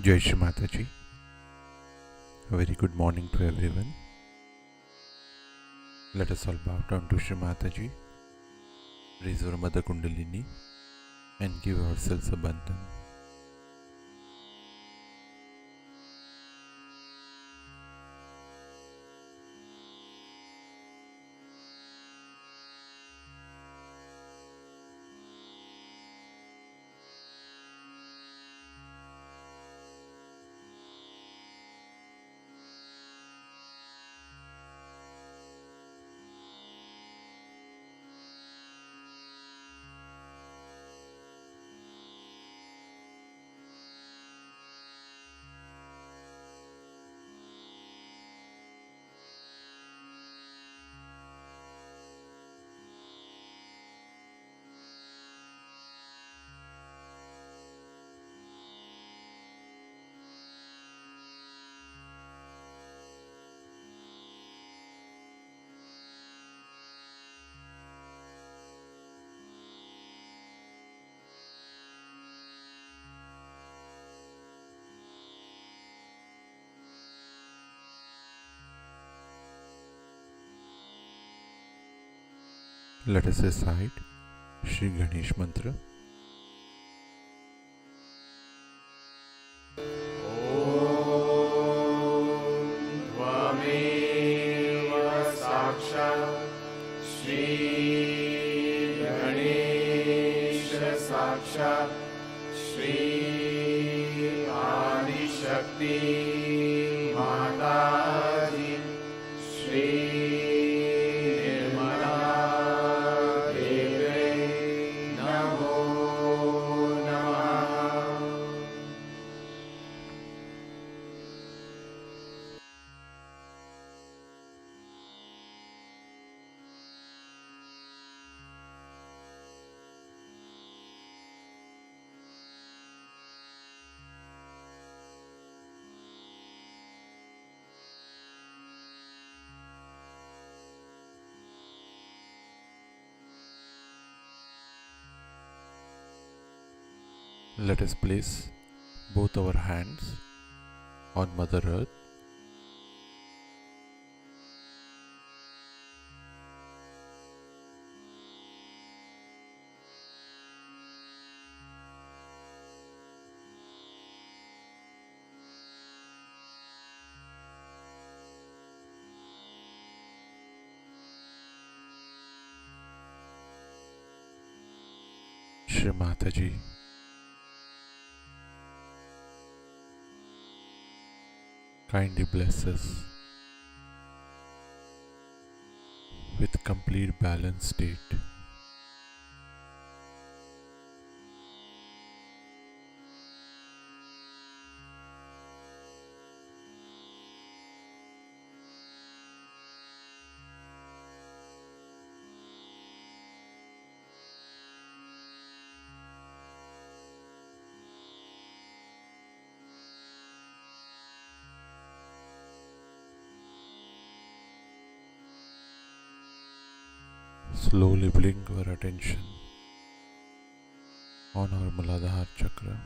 Jai Shri Mataji. A very good morning to everyone. Let us all bow down to Shri Mataji, raise our Mother Kundalini, and give ourselves a bandhan. Let us recite Shri Ganesh Mantra. त्वमेव साक्षात् श्री गणेश साक्षात् श्री आदिशक्ति माताजी श्री निर्मला देवे नमो नमः। Let us place both our hands on Mother Earth. Shri Mataji, kindly bless us with complete balanced state. Slowly bring our attention on our Muladhara chakra.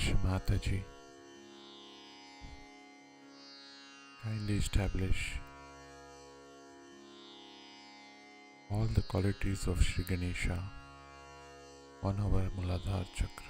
Shri Mataji, kindly establish all the qualities of Shri Ganesha on our Muladhara chakra.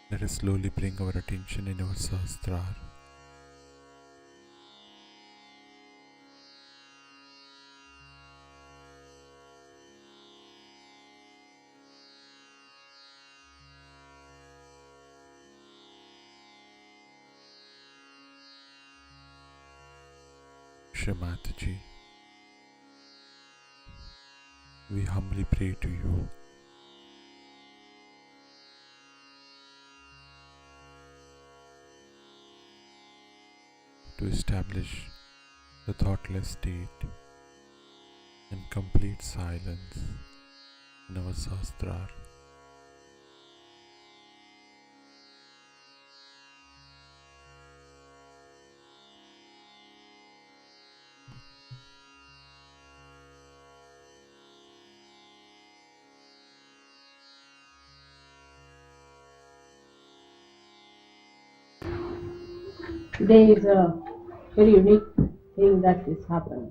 Let us slowly bring our attention in our Sahasrara. Dusha Mataji, we humbly pray to you to establish the thoughtless state and complete silence in our Sahasrar. Today is a very unique thing that is happened.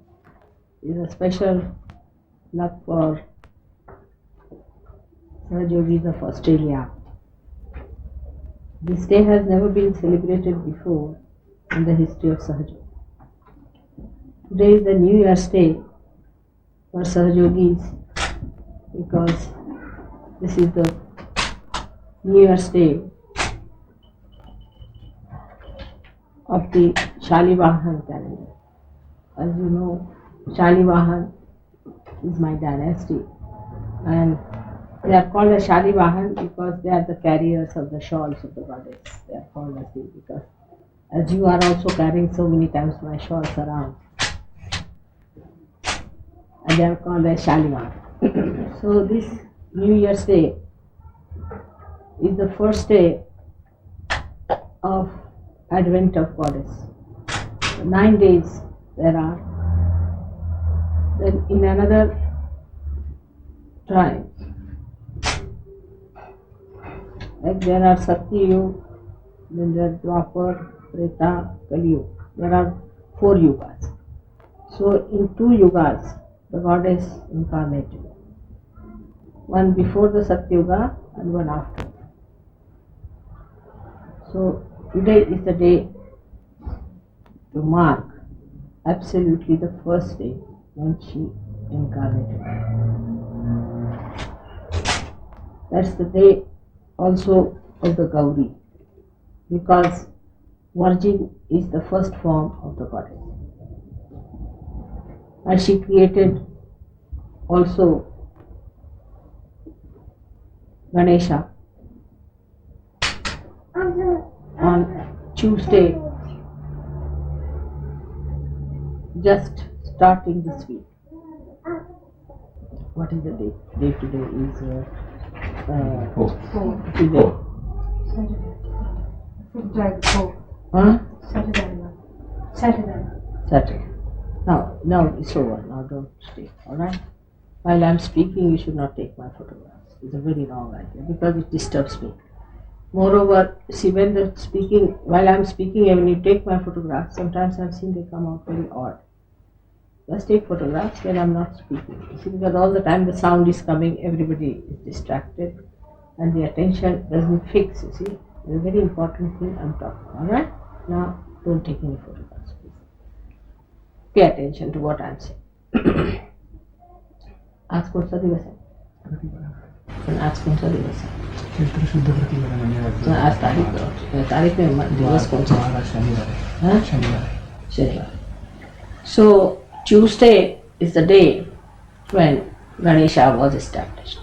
It is a special luck for Sahajogis of Australia. This day has never been celebrated before in the history of Sahaja. Today is the New Year's Day for Sahajogis because this is the New Year's Day of the Shalivahan calendar. As you know, Shalivahan is my dynasty, and they are called as Shalivahan because they are the carriers of the shawls of the goddess. They are called as this because as you are also carrying so many times my shawls around, and they are called as Shalivahan. So this New Year's Day is the first day of Advent of Goddess. 9 days there are. Then in another time, like there are Satya Yuga, then there are Dwapar, Treta, Kali Yuga. There are 4 yugas. So in 2 yugas the goddess incarnated. One before the Satya Yuga and one after. So today is the day to mark absolutely the first day when she incarnated. That's the day also of the Gauri, because Virgin is the first form of the goddess. And she created also Ganesha on Tuesday, just starting this week. What is the date? Date today is today. Saturday. Now it's over. Now don't stay. Alright? While I'm speaking, you should not take my photographs. It's a very wrong idea because it disturbs me. Moreover, see, while I'm speaking, when you take my photographs, sometimes I've seen they come out very odd. Just take photographs when I'm not speaking. You see, because all the time the sound is coming, everybody is distracted, and the attention doesn't fix, you see. It's a very important thing I'm talking. Alright? Now, don't take any photographs, please. Pay attention to what I'm saying. आज कौन सा दिवस है? आज कौन सा दिवस है? आज तारीख में दिवस कौन सा है? शनिवार. So Tuesday is the day when Ganesha was established,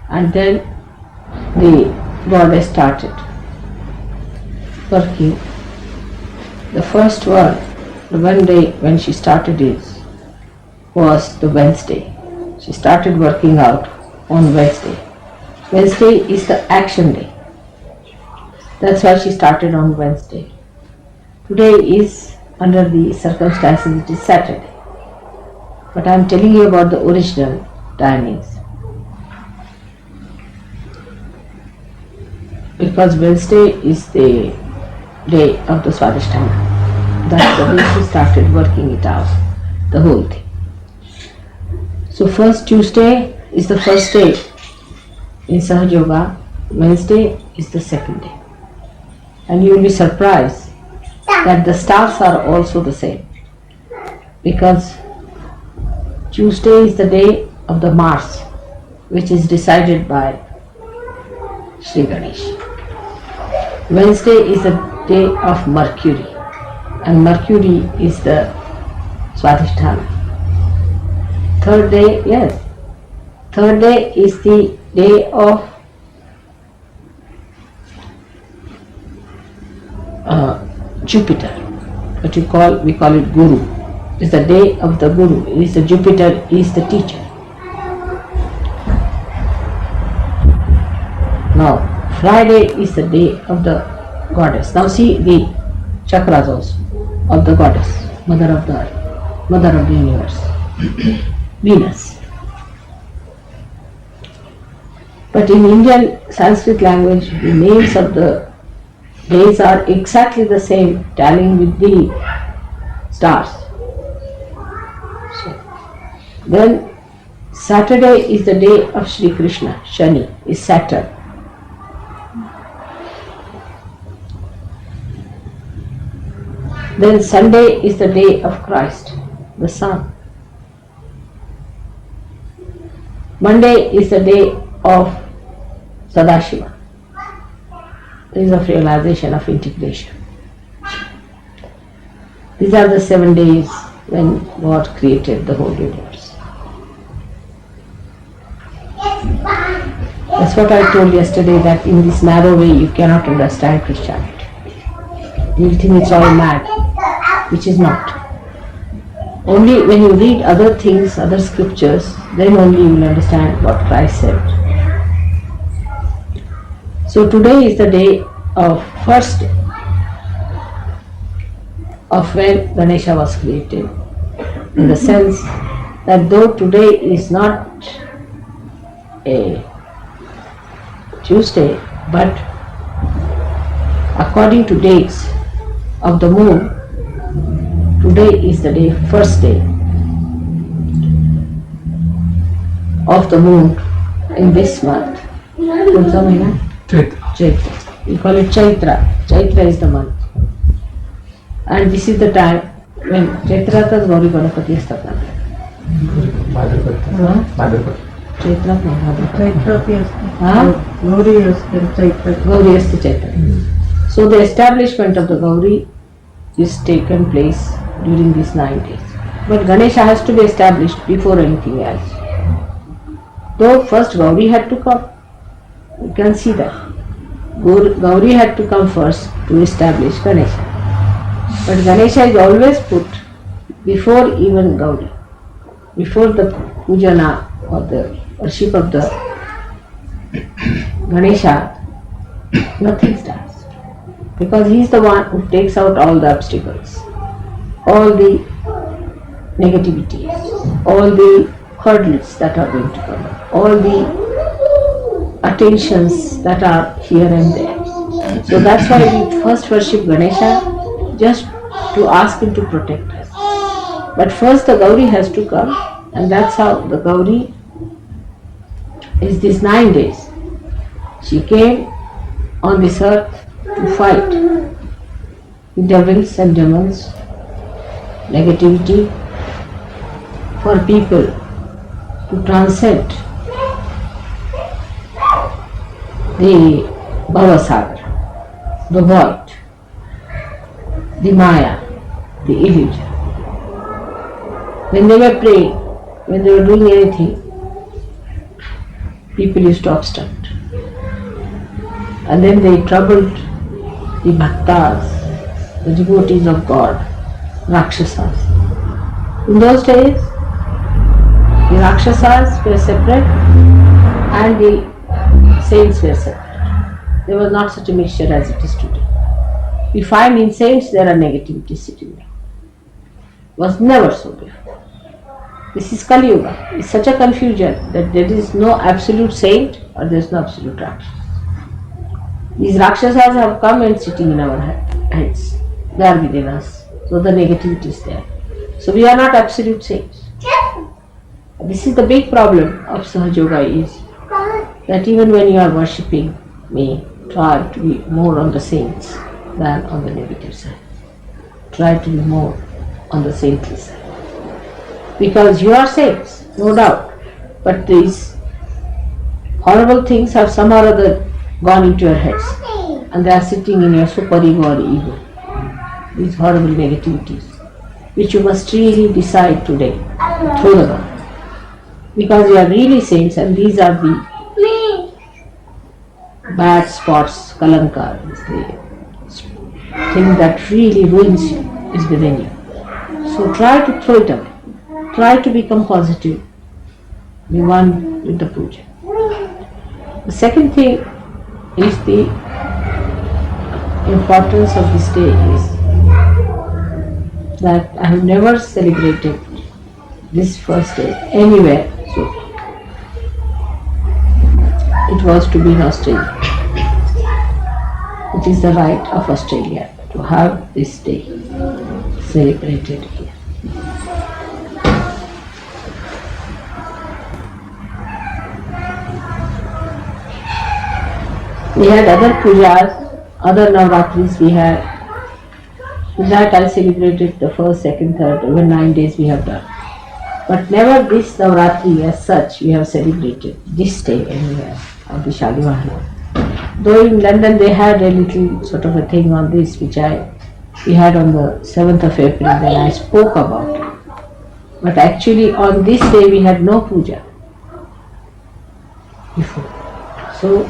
and then the goddess started working. The first one day when she started was the Wednesday. She started working out on Wednesday. Wednesday is the action day. That's why she started on Wednesday. Today is, under the circumstances, it is Saturday. But I am telling you about the original timings. Because Wednesday is the day of the Swadhisthana. That's the day she started working it out, the whole thing. So first Tuesday is the first day in Sahaja Yoga, Wednesday is the second day. And you will be surprised that the stars are also the same, because Tuesday is the day of the Mars, which is decided by Sri Ganesh. Wednesday is the day of Mercury, and Mercury is the Swadhisthana. Third day, yes. Third day is the day of Jupiter. What we call it Guru. It's the day of the Guru. It is the Jupiter is the teacher. Now Friday is the day of the goddess. Now see the chakras also of the goddess, mother of the earth, mother of the universe, Venus. But in Indian Sanskrit language, the names of the days are exactly the same, tallying with the stars. So, then Saturday is the day of Sri Krishna. Shani is Saturn. Then Sunday is the day of Christ, the Son. Monday is the day of Sadashiva. Days of realization, of integration. These are the 7 days when God created the whole universe. That's what I told yesterday, that in this narrow way you cannot understand Christianity. You think it's all mad, which is not. Only when you read other things, other scriptures, then only you will understand what Christ said. So today is the day of first of when Ganesha was created, in the sense that though today is not a Tuesday, but according to dates of the moon, today is the day, first day of the moon in this month. Chaitra. We call it Chaitra. Chaitra is the month. And this is the time when Chaitra Gauri Ganapati Stapana. Chaitra Gauri is the Chaitra. So the establishment of the Gauri is taken place during these 9 days. But Ganesha has to be established before anything else. Though first Gauri had to come. You can see that. Gauri had to come first to establish Ganesha. But Ganesha is always put before even Gauri. Before the pujana or the worship of the Ganesha, nothing starts. Because he is the one who takes out all the obstacles, all the negativities, all the hurdles that are going to come, all the attentions that are here and there. So that's why we first worship Ganesha, just to ask him to protect us. But first the Gauri has to come, and that's how the Gauri is these 9 days. She came on this earth to fight the devils and demons, negativity, for people to transcend the Bhavasagar, the void, the Maya, the illusion. When they were praying, when they were doing anything, people used to obstruct. And then they troubled the bhaktas, the devotees of God, Rakshasas. In those days, the Rakshasas were separate and the saints were separate. There was not such a mixture as it is today. We find in saints there are negativity sitting there. It was never so before. This is Kali Yuga. It's such a confusion that there is no absolute saint or there is no absolute Rakshasa. These Rakshasas have come and sitting in our heads. They are within us. So the negativity is there. So we are not absolute saints. This is the big problem of Sahaja Yoga, is that even when you are worshipping me, try to be more on the saints than on the negative side. Try to be more on the saintly side. Because you are saints, no doubt. But these horrible things have somehow or other gone into your heads. And they are sitting in your superego or ego. These horrible negativities. which you must really decide today through the Gaudi. Because you are really saints and these are the bad spots, kalanka, is the thing that really ruins you, is within you. So try to throw it away. Try to become positive. Be one with the puja. The second thing is the importance of this day is that I have never celebrated this first day anywhere. So it was to be in Australia. It is the right of Australia to have this day celebrated here. We had other pujas, other Navratris we had. That I celebrated the first, second, third, over 9 days we have done. But never this Navratri as such we have celebrated this day anywhere of the Shalimahal. Though in London they had a little sort of a thing on this which we had on the 7th of April when I spoke about it. But actually on this day we had no puja before. So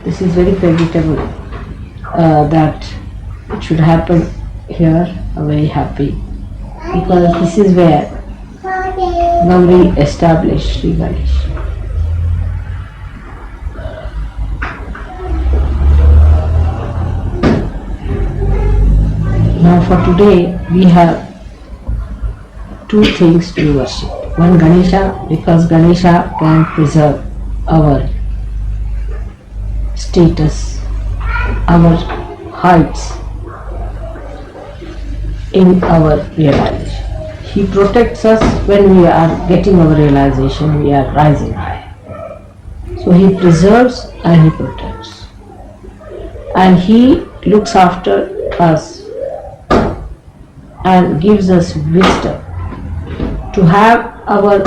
this is very creditable that it should happen here. I'm very happy because this is where Gauri established Sri Ganesh. Now for today we have two things to worship. One Ganesha, because Ganesha can preserve our status, our heights in our realization. He protects us when we are getting our realization, we are rising higher. So he preserves and he protects. And he looks after us and gives us wisdom to have our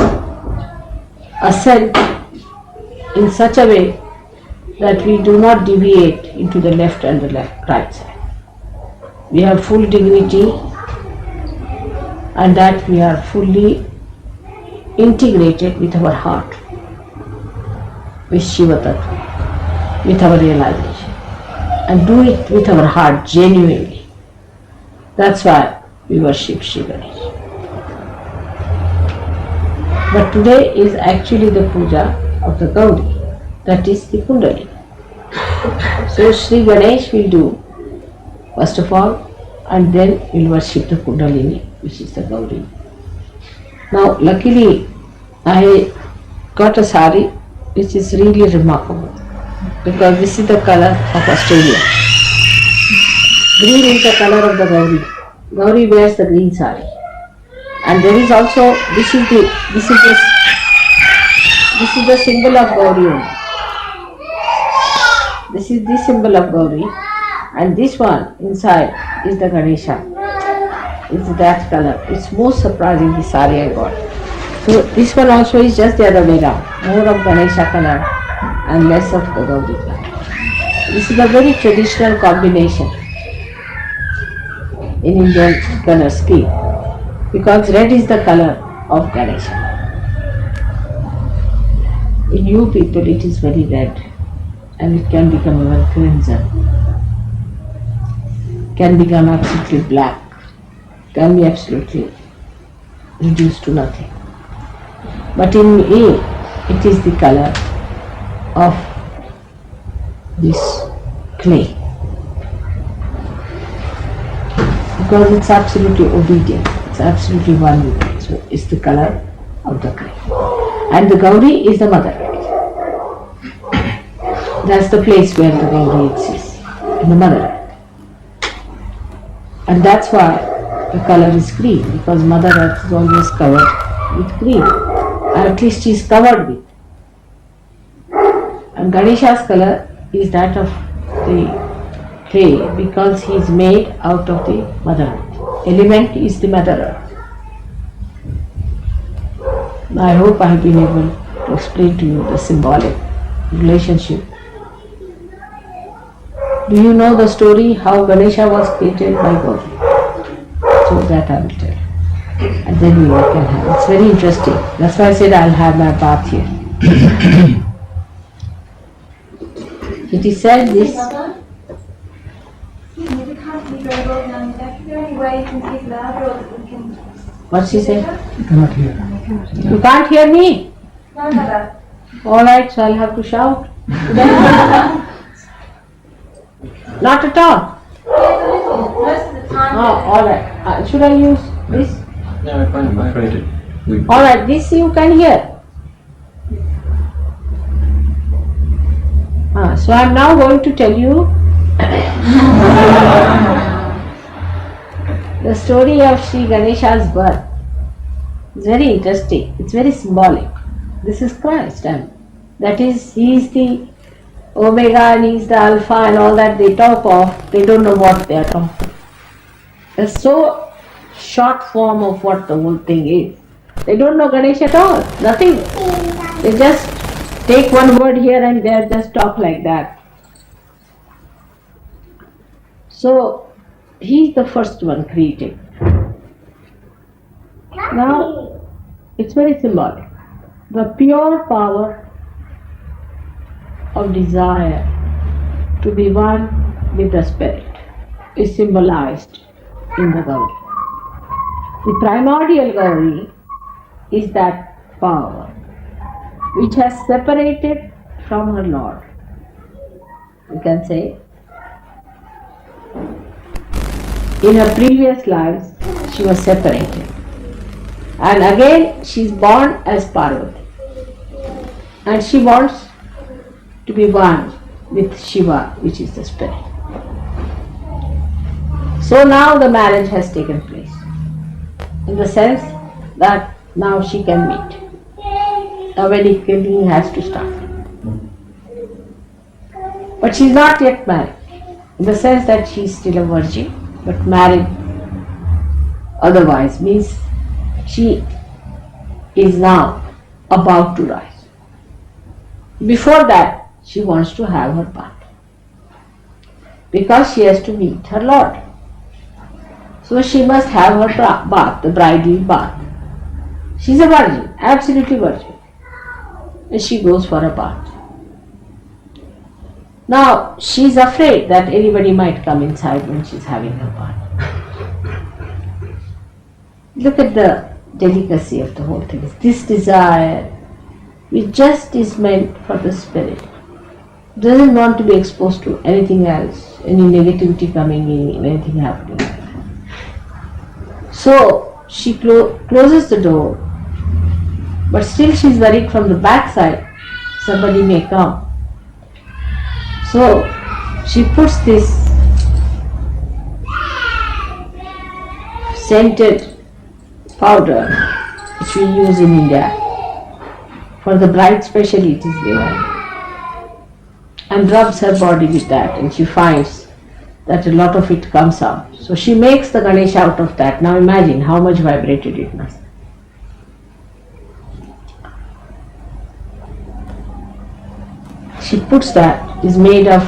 ascent in such a way that we do not deviate into the left and the right side. We have full dignity and that we are fully integrated with our heart, with Shiva Tattva, with our realization, and do it with our heart genuinely. That's why we worship Sri Ganesh. But today is actually the puja of the Gaudi, that is the Kundalini. So Sri Ganesh will do first of all, and then we'll worship the Kundalini, which is the Gaudi. Now luckily I got a sari which is really remarkable because this is the color of Australia. Green is the color of the Gaudi. Gaudi wears the green sari. And there is also, this is the symbol of Gaudi only. This is the symbol of Gaudi, and this one inside is the Ganesha. It's that color. It's most surprising, the sari I got. So this one also is just the other way around. More of Ganesha color and less of the Gaudi color. This is a very traditional combination in Indian color scheme because red is the color of Ganesha. In you people it is very red and it can become even crimson, can become absolutely black, can be absolutely reduced to nothing. But in me it is the color of this clay because it's absolutely obedient, it's absolutely one with it. So it's the color of the clay. And the Gaudi is the mother. That's the place where the Gaudi exists, in the mother earth. And that's why the color is green, because Mother Earth is always covered with green, or at least she is covered with. And Ganesha's color is that of the clay because he is made out of the Mother Earth. Element is the Mother Earth. I hope I have been able to explain to you the symbolic relationship. Do you know the story how Ganesha was created by Gaudi? So that I will tell you. And then we can have. It's very interesting. That's why I said I'll have my bath here. It is said this. You can't be very well known. Is there any way you can speak louder or that we can... What she said? Cannot hear. You can't hear me? No, no. Alright, so I'll have to shout. Not at all. Yes, a little. Most of the time. Oh, alright. Should I use this? No, I'm afraid it. Alright, this you can hear. So I'm now going to tell you the story of Sri Ganesha's birth. It's very interesting. It's very symbolic. This is Christ, and that is, he is the Omega and he is the Alpha and all that they talk of. They don't know what they are talking. It's so short form of what the whole thing is. They don't know Ganesh at all. Nothing. They just take one word here and there, just talk like that. So, he is the first one created. Now, it's very symbolic. The pure power of desire to be one with the spirit is symbolized in the Gauri. The primordial Gauri is that power which has separated from her Lord. You can say, in her previous lives she was separated, and again she is born as Parvati, and she wants to be one with Shiva, which is the spirit. So now the marriage has taken place, in the sense that now she can meet. A wedding has to start. But she is not yet married, in the sense that she is still a virgin, but married otherwise means she is now about to rise. Before that, she wants to have her bath, because she has to meet her Lord. So she must have her bath, the bridal bath. She is a virgin, absolutely virgin. And she goes for a bath. Now, she is afraid that anybody might come inside when she is having her bath. Look at the delicacy of the whole thing. This desire, which just is meant for the spirit, doesn't want to be exposed to anything else, any negativity coming in, anything happening. So, she closes the door, but still she is worried from the back side, somebody may come. So, she puts this scented powder, which we use in India. For the bride specially it is there. And rubs her body with that, and she finds that a lot of it comes out. So she makes the Ganesh out of that. Now imagine how much vibrated it must. She puts that, is made of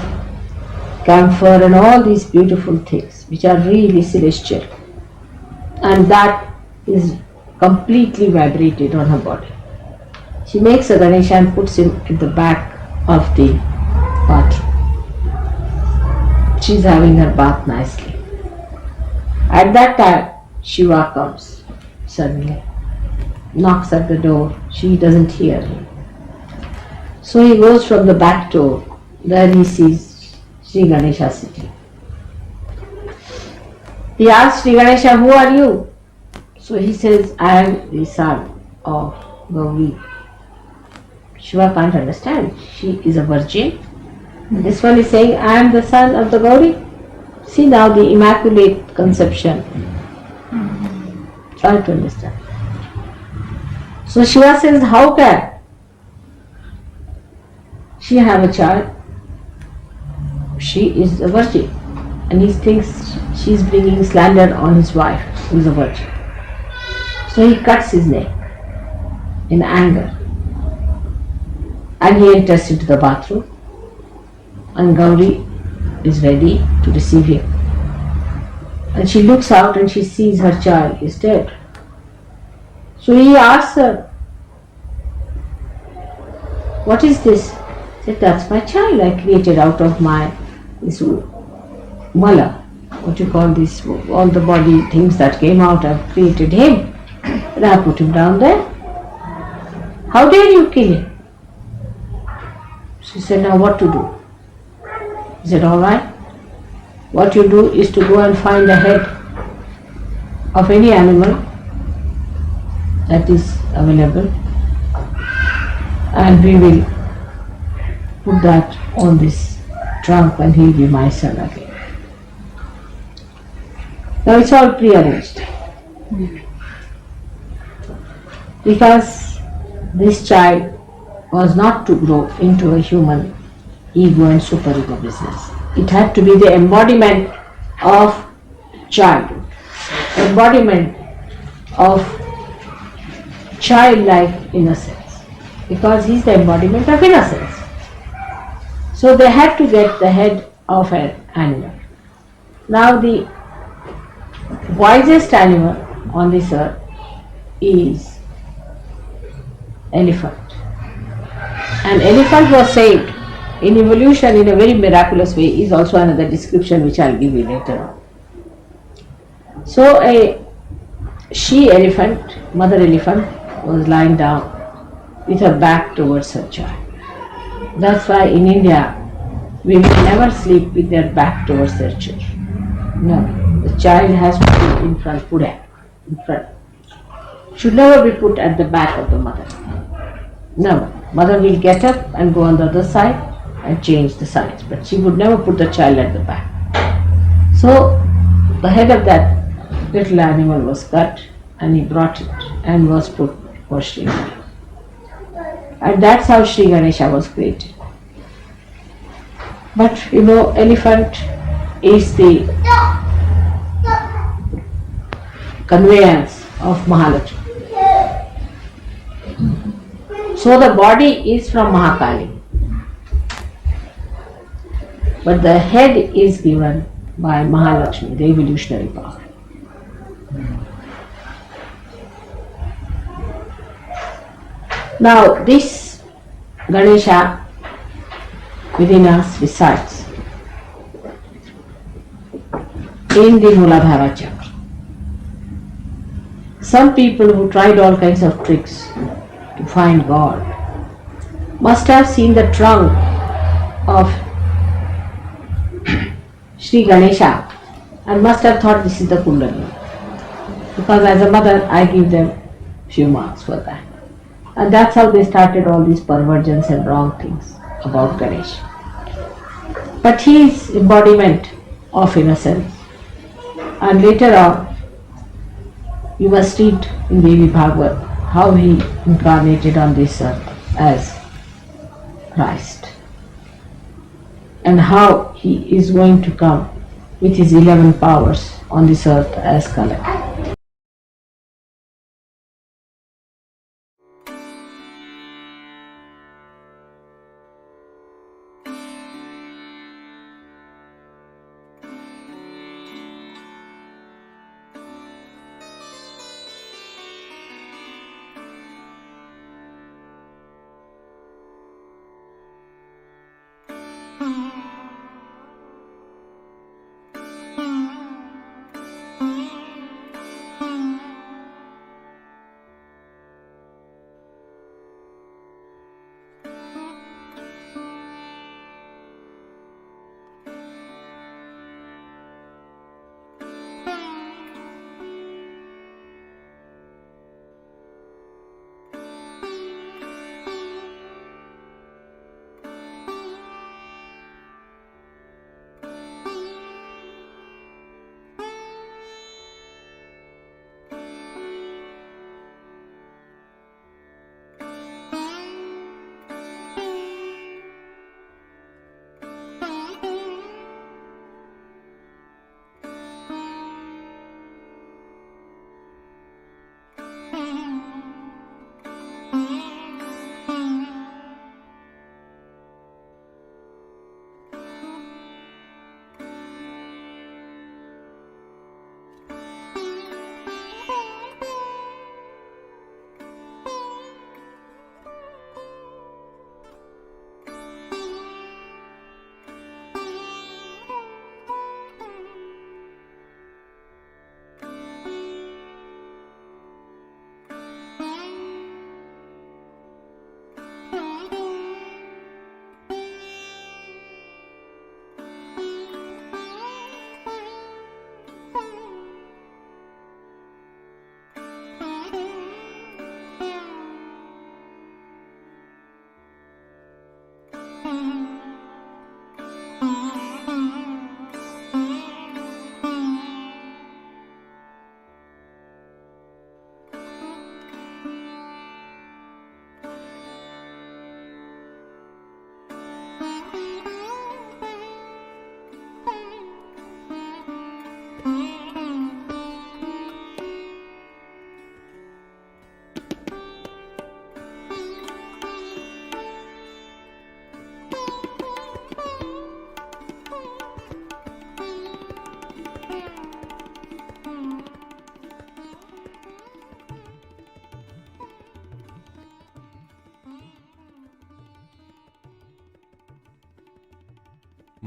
camphor and all these beautiful things which are really celestial, and that is completely vibrated on her body. She makes a Ganesha and puts him at the back of the bathroom. She is having her bath nicely. At that time, Shiva comes suddenly, knocks at the door. She doesn't hear him. So he goes from the back door. There he sees Sri Ganesha sitting. He asks Sri Ganesha, "Who are you?" So he says, "I am the son of Gauri." Shiva can't understand. She is a virgin. This one is saying, "I am the son of the Gauri." See now the immaculate conception. Try to understand. So Shiva says, "How can she have a child? She is a virgin." And he thinks she is bringing slander on his wife, who is a virgin. So he cuts his neck in anger. And he enters into the bathroom. And Gauri is ready to receive him. And she looks out and she sees her child is dead. So he asks her, "What is this?" She said, "That's my child I created out of this mala. What you call this? All the body things that came out, I've created him. And I put him down there. How dare you kill him?" She said, "Now what to do?" He said, "All right. What you do is to go and find the head of any animal that is available, and we will put that on this trunk and he'll be my son again." Now it's all prearranged. Because this child was not to grow into a human ego and superego business. It had to be the embodiment of childhood, embodiment of childlike innocence, because he's the embodiment of innocence. So they had to get the head of an animal. Now the wisest animal on this earth is elephant. And elephant was saved in evolution in a very miraculous way is also another description which I'll give you later on. So a she elephant, mother elephant, was lying down with her back towards her child. That's why in India women never sleep with their back towards their children. No, the child has to be in front, put in front. Should never be put at the back of the mother. Never. Mother will get up and go on the other side and change the sides, but she would never put the child at the back. So the head of that little animal was cut and he brought it and was put for Sri Ganesha. And that's how Sri Ganesha was created. But you know, elephant is the conveyance of Mahalakshmi. So the body is from Mahakali, but the head is given by Mahalakshmi, the evolutionary power. Now this Ganesha within us resides in the Muladhara chakra. Some people who tried all kinds of tricks to find God must have seen the trunk of Sri Ganesha and must have thought this is the Kundalini. Because as a mother I give them few marks for that. And that's how they started all these perversions and wrong things about Ganesh. But he is embodiment of innocence. And later on you must read in Devi Bhagavad how he incarnated on this earth as Christ and how he is going to come with his 11 powers on this earth as Kala.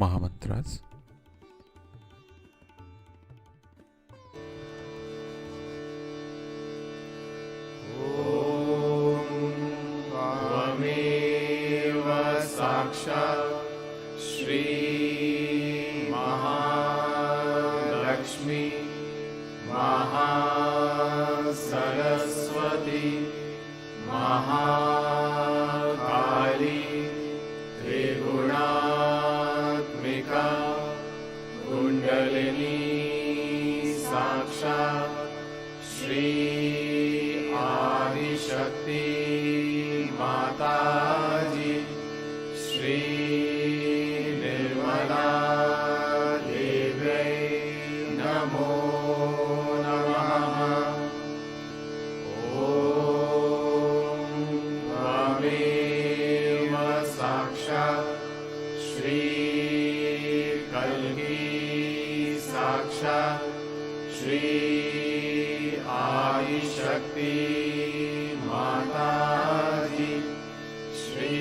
Mahamantras. त्वमेव साक्षात् श्री महालक्ष्मी महासरस्वती महाकाली त्रिगुणात्मिका कुण्डलिनी साक्षात् श्री आदिशक्ति माताजी श्री निर्मला देव्यै नमो नमः। ॐ त्वमेव साक्षात् श्री कल्की साक्षात् श्री आदिशक्ति माताजी श्री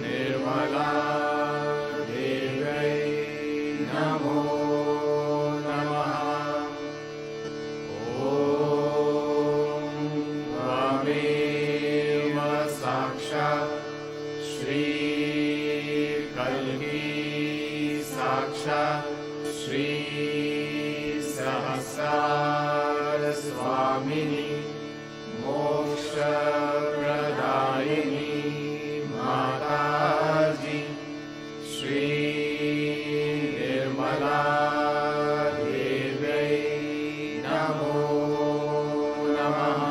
निर्मला देव्यै नमो नमः। ॐ त्वमेव साक्षात् श्री कल्की साक्षात् श्री सहस्रार स्वामिनी मोक्षप्रदायिनी माताजी श्री निर्मला देव्यै नमो नमः।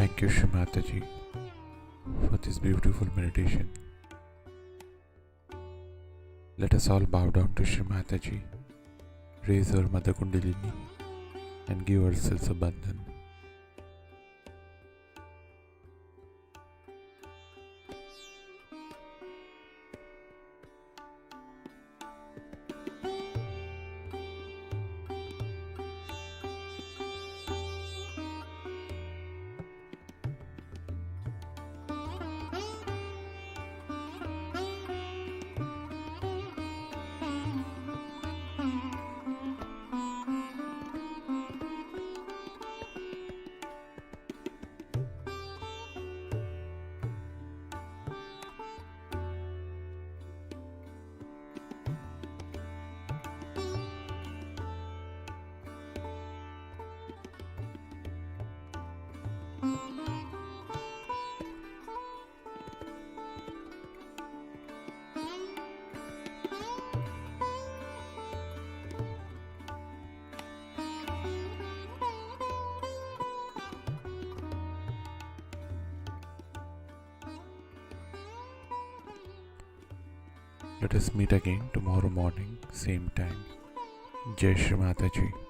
Thank you, Shri Mataji, for this beautiful meditation. Let us all bow down to Shri Mataji, raise our Mother Kundalini, and give ourselves a bandhan. Let us meet again tomorrow morning, same time. Jai Shri Mataji.